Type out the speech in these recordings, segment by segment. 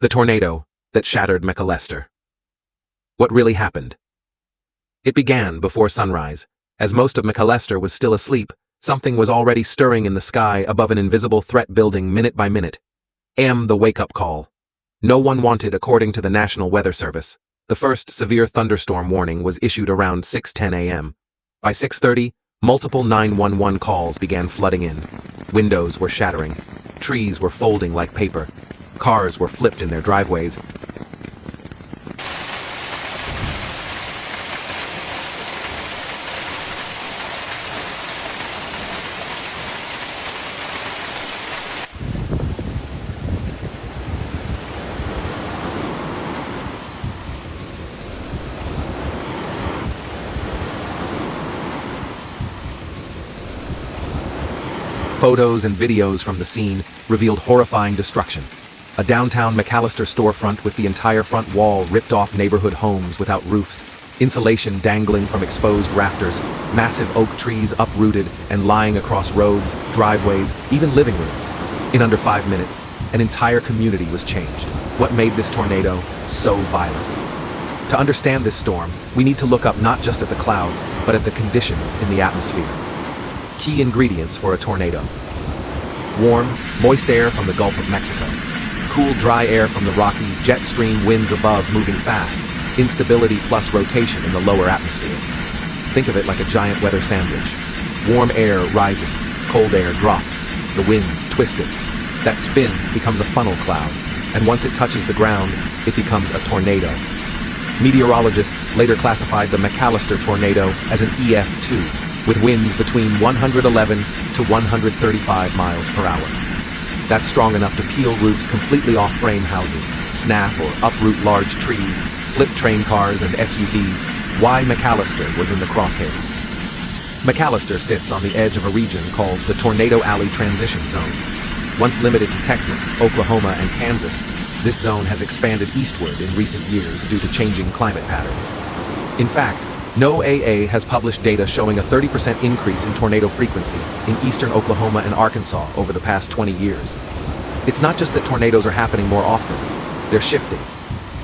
The tornado that shattered McAlester. What really happened? It began before sunrise. As most of McAlester was still asleep, something was already stirring in the sky above an invisible threat building minute by minute. The wake-up call. No one wanted, according to the National Weather Service. The first severe thunderstorm warning was issued around 6:10 a.m. By 6:30, multiple 911 calls began flooding in. Windows were shattering. Trees were folding like paper. Cars were flipped in their driveways. Photos and videos from the scene revealed horrifying destruction. A downtown McAlester storefront with the entire front wall ripped off, neighborhood homes without roofs, insulation dangling from exposed rafters, massive oak trees uprooted and lying across roads, driveways, even living rooms. In under 5 minutes, an entire community was changed. What made this tornado so violent? To understand this storm, we need to look up not just at the clouds, but at the conditions in the atmosphere. Key ingredients for a tornado: warm, moist air from the Gulf of Mexico, cool, dry air from the Rockies, jet stream winds above moving fast, instability plus rotation in the lower atmosphere. Think of it like a giant weather sandwich. Warm air rises, cold air drops, the winds twist it. That spin becomes a funnel cloud, and once it touches the ground, it becomes a tornado. Meteorologists later classified the McAlester tornado as an EF2, with winds between 111 to 135 miles per hour. That's strong enough to peel roofs completely off frame houses, snap or uproot large trees, flip train cars and SUVs. Why McAlester was in the crosshairs? McAlester sits on the edge of a region called the Tornado Alley Transition Zone. Once limited to Texas, Oklahoma, and Kansas, this zone has expanded eastward in recent years due to changing climate patterns. In fact, NOAA has published data showing a 30% increase in tornado frequency in eastern Oklahoma and Arkansas over the past 20 years. It's not just that tornadoes are happening more often, they're shifting.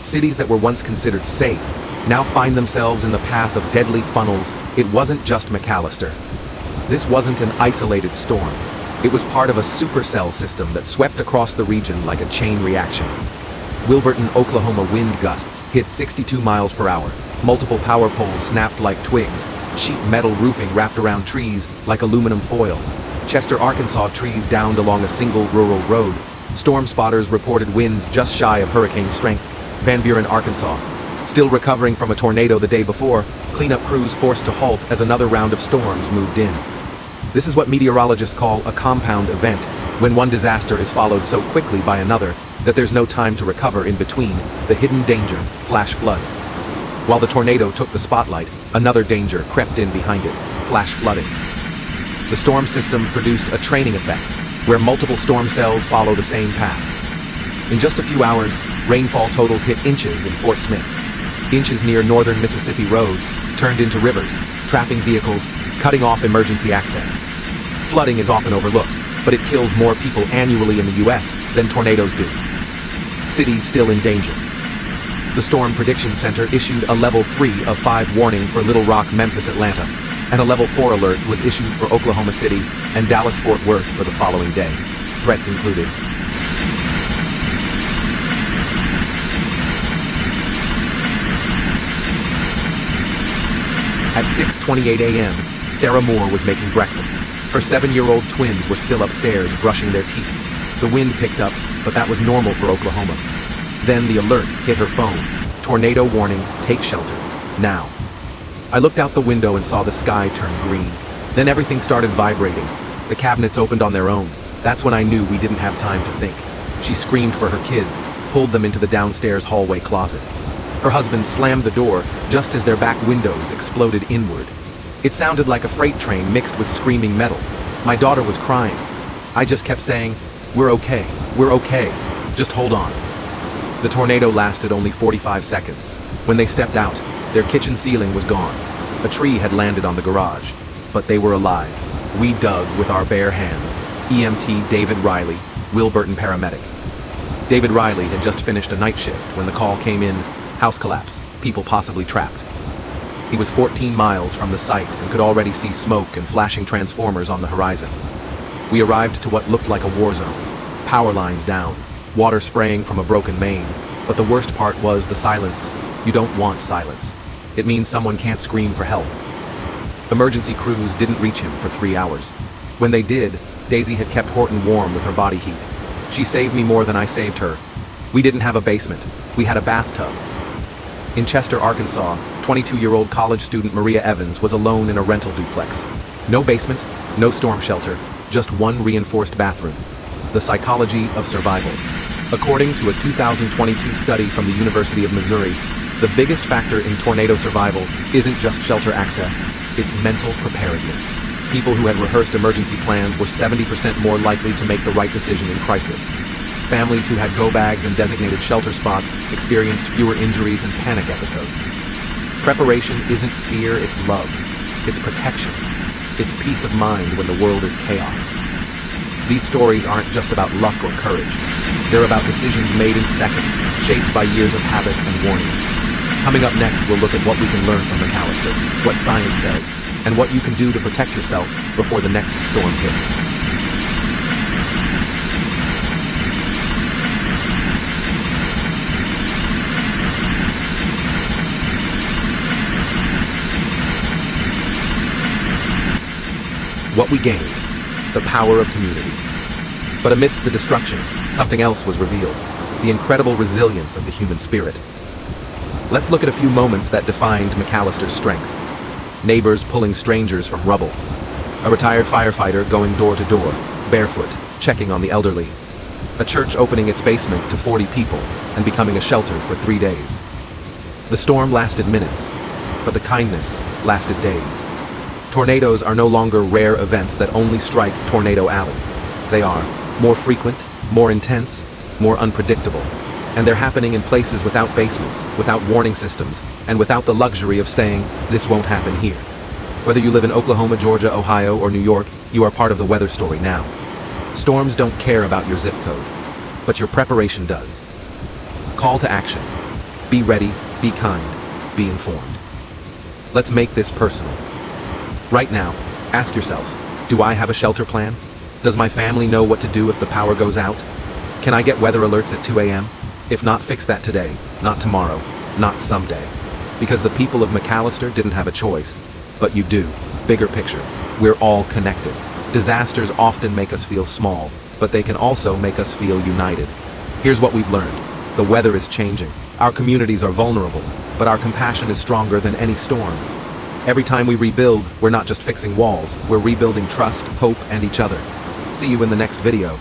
Cities that were once considered safe now find themselves in the path of deadly funnels. It wasn't just McAlester. This wasn't an isolated storm. It was part of a supercell system that swept across the region like a chain reaction. Wilburton, Oklahoma wind gusts hit 62 miles per hour. Multiple power poles snapped like twigs. Sheet metal roofing wrapped around trees like aluminum foil. Chester, Arkansas trees downed along a single rural road. Storm spotters reported winds just shy of hurricane strength. Van Buren, Arkansas. Still recovering from a tornado the day before, cleanup crews forced to halt as another round of storms moved in. This is what meteorologists call a compound event, when one disaster is followed so quickly by another that there's no time to recover in between. The hidden danger: flash floods. While the tornado took the spotlight, another danger crept in behind it: flash flooding. The storm system produced a training effect, where multiple storm cells follow the same path. In just a few hours, rainfall totals hit inches in Fort Smith. Inches near northern Mississippi roads turned into rivers, trapping vehicles, cutting off emergency access. Flooding is often overlooked, but it kills more people annually in the U.S. than tornadoes do. Cities still in danger. The Storm Prediction Center issued a Level 3 of 5 warning for Little Rock, Memphis, Atlanta, and a Level 4 alert was issued for Oklahoma City and Dallas-Fort Worth for the following day. Threats included at 6:28 a.m., Sarah Moore was making breakfast. Her 7-year-old twins were still upstairs brushing their teeth. The wind picked up, but that was normal for Oklahoma. Then the alert hit her phone. Tornado warning, take shelter, now. I looked out the window and saw the sky turn green. Then everything started vibrating. The cabinets opened on their own. That's when I knew we didn't have time to think. She screamed for her kids, pulled them into the downstairs hallway closet. Her husband slammed the door just as their back windows exploded inward. It sounded like a freight train mixed with screaming metal. My daughter was crying. I just kept saying, we're okay, just hold on. The tornado lasted only 45 seconds. When they stepped out, their kitchen ceiling was gone. A tree had landed on the garage, but they were alive. We dug with our bare hands. EMT David Riley, Wilburton paramedic. David Riley had just finished a night shift when the call came in, house collapse, people possibly trapped. He was 14 miles from the site and could already see smoke and flashing transformers on the horizon. We arrived to what looked like a war zone. Power lines down, water spraying from a broken main, but the worst part was the silence. You don't want silence. It means someone can't scream for help. Emergency crews didn't reach him for 3 hours. When they did, Daisy had kept Horton warm with her body heat. She saved me more than I saved her. We didn't have a basement. We had a bathtub. In Chester, Arkansas, 22-year-old college student Maria Evans was alone in a rental duplex. No basement, no storm shelter, just one reinforced bathroom. The psychology of survival. According to a 2022 study from the University of Missouri, the biggest factor in tornado survival isn't just shelter access, it's mental preparedness. People who had rehearsed emergency plans were 70% more likely to make the right decision in crisis. Families who had go bags and designated shelter spots experienced fewer injuries and panic episodes. Preparation isn't fear, it's love. It's protection. It's peace of mind when the world is chaos. These stories aren't just about luck or courage. They're about decisions made in seconds, shaped by years of habits and warnings. Coming up next, we'll look at what we can learn from McAllister, what science says, and what you can do to protect yourself before the next storm hits. What we gained, the power of community. But amidst the destruction, something else was revealed, the incredible resilience of the human spirit. Let's look at a few moments that defined McAllister's strength. Neighbors pulling strangers from rubble. A retired firefighter going door to door, barefoot, checking on the elderly. A church opening its basement to 40 people and becoming a shelter for 3 days. The storm lasted minutes, but the kindness lasted days. Tornadoes are no longer rare events that only strike Tornado Alley. They are more frequent, more intense, more unpredictable. And they're happening in places without basements, without warning systems, and without the luxury of saying, this won't happen here. Whether you live in Oklahoma, Georgia, Ohio, or New York, you are part of the weather story now. Storms don't care about your zip code, but your preparation does. Call to action. Be ready, be kind, be informed. Let's make this personal. Right now, ask yourself, do I have a shelter plan? Does my family know what to do if the power goes out? Can I get weather alerts at 2 a.m.? If not, fix that today, not tomorrow, not someday. Because the people of McAllister didn't have a choice. But you do. Bigger picture. We're all connected. Disasters often make us feel small, but they can also make us feel united. Here's what we've learned. The weather is changing. Our communities are vulnerable, but our compassion is stronger than any storm. Every time we rebuild, we're not just fixing walls, we're rebuilding trust, hope, and each other. See you in the next video.